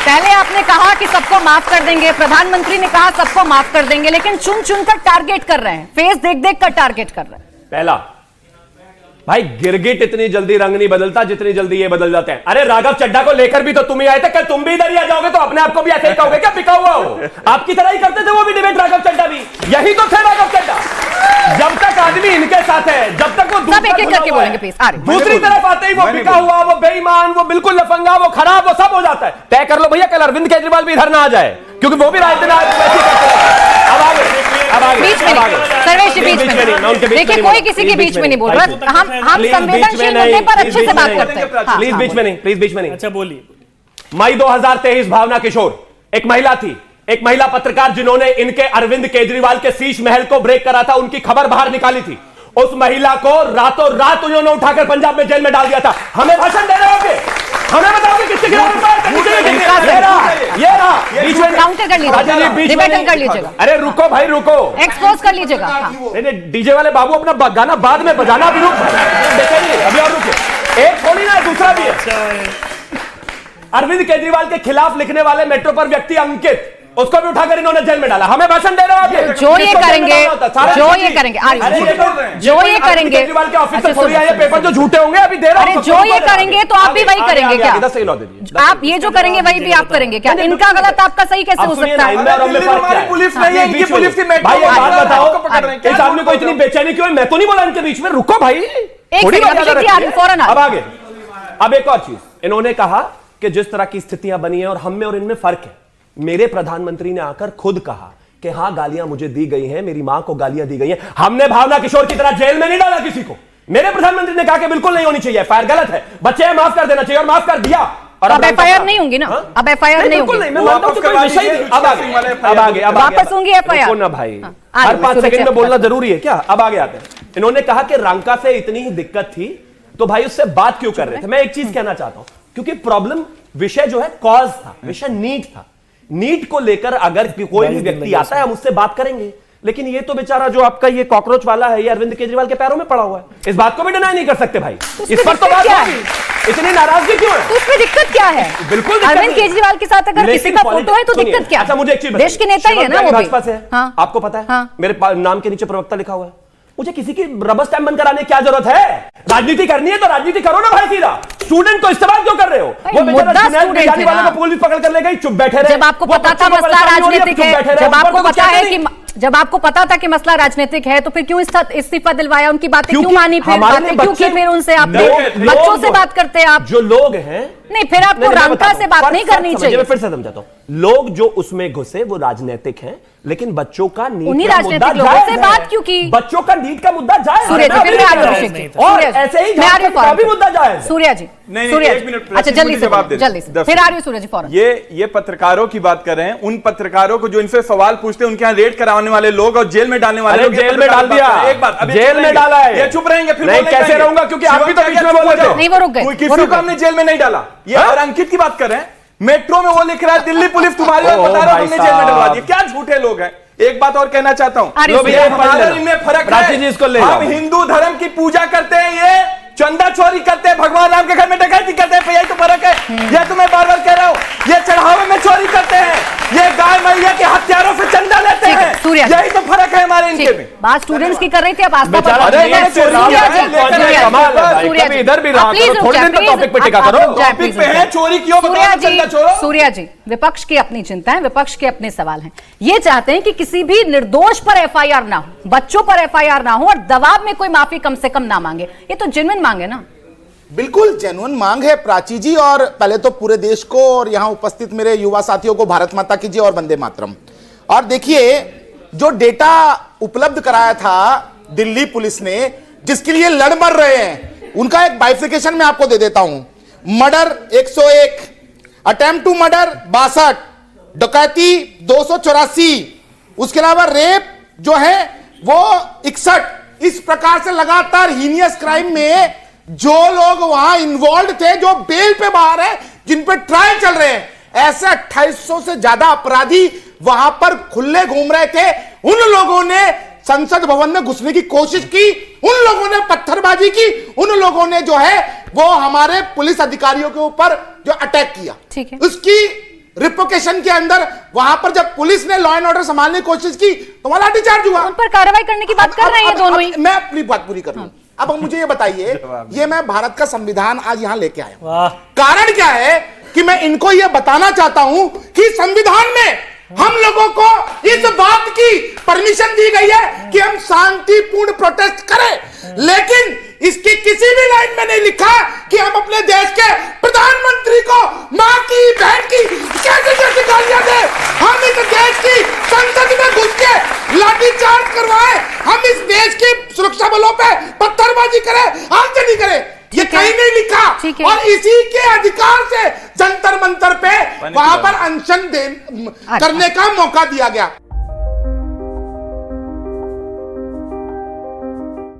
पहले आपने कहा कि सबको माफ कर देंगे, प्रधानमंत्री ने कहा सबको माफ कर देंगे, लेकिन चुन चुनकर टारगेट कर रहे हैं, फेस देख देख कर टारगेट कर रहे हैं। पहला, भाई गिरगिट इतनी जल्दी रंग नहीं बदलता जितनी जल्दी ये बदल जाते हैं। अरे राघव चड्ढा को लेकर भी तो तुम ही आए थे, कल तुम भी इधर ही आ जाओगे तो अपने आप को भी ऐसे ही कहोगे क्या बिका हुआ हो? आपकी तरह ही करते थे वो भी डिबेट, राघव चड्ढा भी यही तो थे। राघव चड्ढा जब तक आदमी इनके साथ है, जब तक वो सब एक एक करके बोलेंगे प्लीज। दूसरी तरफ आते ही वो बिका हुआ, वो बेईमान, वो बिल्कुल लफंगा, वो खराब, वो सब हो जाता है। तय कर लो भैया, कल अरविंद केजरीवाल भी इधर ना आ जाए, क्योंकि वो भी सर्वेश बीच में देखिए, कोई किसी के बीच में नहीं बोल रहा, हम संवेदनशील मुद्दे पर अच्छे से बात करते हैं। प्लीज बीच में नहीं, प्लीज बीच में नहीं। अच्छा बोलिए। मई 2023 भावना किशोर एक महिला थी, एक महिला पत्रकार जिन्होंने इनके अरविंद केजरीवाल के शीश महल को ब्रेक करा था, उनकी खबर बाहर निकाली थी। उस महिला को रातों रात उन्होंने उठाकर पंजाब में जेल में डाल दिया था। हमें भाषण दे रहे होगे, हमें बताओगे किसके खिलाफ बीच में काउंटर कर लीजिएगा, डिबेट कर लीजिएगा। अरे रुको भाई रुको, एक्सपोज कर लीजिएगा। नहीं डीजे वाले बाबू अपना गाना बाद में बजाना, अभी रुक अभी और रुके, एक थोड़ी ना दूसरा भी है। अरविंद केजरीवाल के खिलाफ लिखने वाले मेट्रो पर व्यक्ति अंकित, उसको भी उठाकर इन्होंने जेल में डाला। हमें भाषण दे रहे हो आप? जो ये करेंगे, जो ये करेंगे, जो ये करेंगे, केजरीवाल के ऑफिस से थोड़ी आए पेपर जो झूठे होंगे अभी दे रहा हूं। अरे जो ये करेंगे तो आप भी वही करेंगे क्या? आप ये जो करेंगे वही भी आप करेंगे क्या? इनका गलत आपका सही कैसे हो सकता है? पुलिस नहीं है, इनकी पुलिस की भाई बात बताओ, इस आदमी को इतनी बेचैनी क्यों? मैं तो नहीं बोला इनके बीच में, रुको भाई। अब आगे, अब एक और चीज, इन्होंने कहा कि जिस तरह की स्थितियां बनी है और हम में और इनमें फर्क है। मेरे प्रधानमंत्री ने आकर खुद कहा कि हाँ गालियां मुझे दी गई हैं, मेरी मां को गालियां दी गई हैं। हमने भावना किशोर की तरह जेल में नहीं डाला किसी को। मेरे प्रधानमंत्री ने कहा कि बिल्कुल नहीं होनी चाहिए, एफआईआर गलत है, बच्चे माफ कर देना चाहिए, और माफ कर दिया। और अब एफआईआर नहीं होंगी ना, अब एफआईआर नहीं होगी। मैं मानता हूं कि कोई विषय नहीं। अब आगे वापस होंगी एफआईआर ना भाई, हर 5 सेकंड में बोलना जरूरी है क्या? अब आगे आते हैं। इन्होंने कहा कि रांका से इतनी ही दिक्कत थी तो भाई उससे बात क्यों कर रहे थे? मैं एक चीज कहना चाहता हूं, क्योंकि प्रॉब्लम विषय जो है कॉज था, विषय नीट था। नीट को लेकर अगर कोई भी व्यक्ति आता है हम उससे बात करेंगे, लेकिन ये तो बेचारा जो आपका ये कॉकरोच वाला है, ये अरविंद केजरीवाल के पैरों में पड़ा हुआ है। इस बात को भी डिनाई नहीं कर सकते भाई, इस पर तो बात है। इतनी नाराजगी क्यों है? तो उसमें दिक्कत क्या है? बिल्कुल अरविंद केजरीवाल के साथ अगर किसी का फोटो है तो दिक्कत क्या है? अच्छा मुझे एक चीज, देश के नेता ही है ना वो भी। भाजपा से है, आपको पता है मेरे नाम के नीचे प्रवक्ता लिखा हुआ है। मुझे किसी की रबर स्टैम्प बंद कराने की क्या जरूरत है? राजनीति करनी है तो राजनीति करो ना भाई, सीधा। स्टूडेंट को इस्तेमाल क्यों कर रहे हो? वो बेचारा जाने वाले को पुलिस पकड़ कर ले गई, चुप बैठे रहे। जब आपको पता था मसला राजनीतिक है, जब आपको पता है कि जब आपको पता था कि मसला राजनीतिक है, तो फिर क्यों इस्तीफा दिलवाया? उनकी बातें क्यों मानी? फिर बातें क्यों की? फिर उनसे आपने बच्चों से बात करते हैं आप, जो लोग हैं। नहीं, फिर आपको रांका से बात नहीं करनी चाहिए। मैं फिर से समझाता हूं, लोग जो उसमें घुसे वो राजनीतिक हैं, लेकिन बच्चों का नीट उन्हीं का राजनीतिक मुद्दा लोगों से जायज बात है। क्यों की? बच्चों का नीट का मुद्दा जायज है, सूर्य जी, फिर और ऐसे ही का भी मुद्दा जायज है। सूर्य जी, सूर्य जी, अच्छा जल्दी से जल्दी से फिर आ रही है सूर्य जी फौरन। ये पत्रकारों की बात कर रहे हैं, उन पत्रकारों को जो इनसे सवाल पूछते हैं, उनके यहाँ रेड कराने वाले लोग और जेल में डालने वाले लोग, जेल में डाल दिया, एक बात जेल में डाला है। ये चुप रहेंगे फिर कैसे रहूंगा? क्योंकि आप भी तो बीच में बोल रहे थे। नहीं, वो रुक गए। किसी को हमने जेल में नहीं डाला। ये और अंकित की बात कर रहे हैं, मेट्रो में वो लिख रहा है दिल्ली पुलिस तुम्हारी और बता रहा है हमने जेल में डलवा दिया। क्या झूठे लोग हैं। एक बात और कहना चाहता हूं, हमारे इनमें फर्क है। हम हिंदू धर्म की पूजा करते हैं, ये चंदा चोरी करते हैं, भगवान राम के घर में डकैती करते हैं, यही तो फर्क है। यह तो मैं बार बार कह रहा हूं, ये चढ़ावे में चोरी करते हैं, ये गाय मैया के हथियारों से चंदा लेते हैं, यही तो फर्क है हमारे इनके में। बात स्टूडेंट्स की कर रही थी, अब आस्था पर इधर भी थोड़ी देर तक टॉपिक पे टिका करो। टॉपिक पे है चोरी क्यों? सूर्या जी, विपक्ष की अपनी चिंता है, विपक्ष के अपने सवाल हैं। ये चाहते हैं कि किसी भी निर्दोष पर एफआईआर ना हो, बच्चों पर एफआईआर ना हो, और दबाव में कोई माफी कम से कम ना मांगे। ये तो जेन्युइन मांग है ना? बिल्कुल जेन्युइन मांग है प्राची जी। और पहले तो पूरे देश को और यहां उपस्थित मेरे युवा साथियों को भारत माता की जय और वंदे मातरम। और देखिए, जो डेटा उपलब्ध कराया था दिल्ली पुलिस ने, जिसके लिए लड़ मर रहे हैं, उनका एक बाइफिकेशन मैं आपको दे देता हूं। मर्डर 101, अटेम्प्ट टू मर्डर 62, डकैती 284, उसके अलावा रेप जो है वो 61। इस प्रकार से लगातार हीनियस क्राइम में जो लोग वहां इन्वॉल्व थे, जो बेल पे बाहर है, जिन पे ट्रायल चल रहे हैं, ऐसे 2800 से ज्यादा अपराधी वहां पर खुले घूम रहे थे। उन लोगों ने संसद भवन में घुसने की कोशिश की, उन लोगों ने पत्थरबाजी की, उन लोगों ने जो है वो हमारे पुलिस अधिकारियों के ऊपर जो अटैक किया, ठीक है, उसकी रिपोकेशन के अंदर वहां पर जब पुलिस ने लॉ एंड ऑर्डर संभालने की कोशिश की तो वहां लाठीचार्ज हुआ। उन पर कार्रवाई करने की बात कर रहे हैं दोनों ही। मैं अपनी बात पूरी कर लूं। अब मुझे ये बताइए, ये मैं भारत का संविधान आज यहां लेके आया हूं, कारण क्या है कि मैं इनको ये बताना चाहता हूं कि संविधान में हम लोगों को इस बात की परमिशन दी गई है कि हम शांतिपूर्ण प्रोटेस्ट करें, लेकिन इसकी किसी भी लाइन में नहीं लिखा कि हम अपने देश के प्रधानमंत्री को मां की बहन की कैसे कैसे गालियां दें, हम इस देश की संसद में घुस के लाठीचार्ज करवाएं, हम इस देश की सुरक्षा बलों पे पत्थरबाजी करें, आगजनी करें, ये कहीं नहीं लिखा। और इसी के अधिकार से जंतर मंतर पे वहां पर अनशन करने का मौका दिया गया।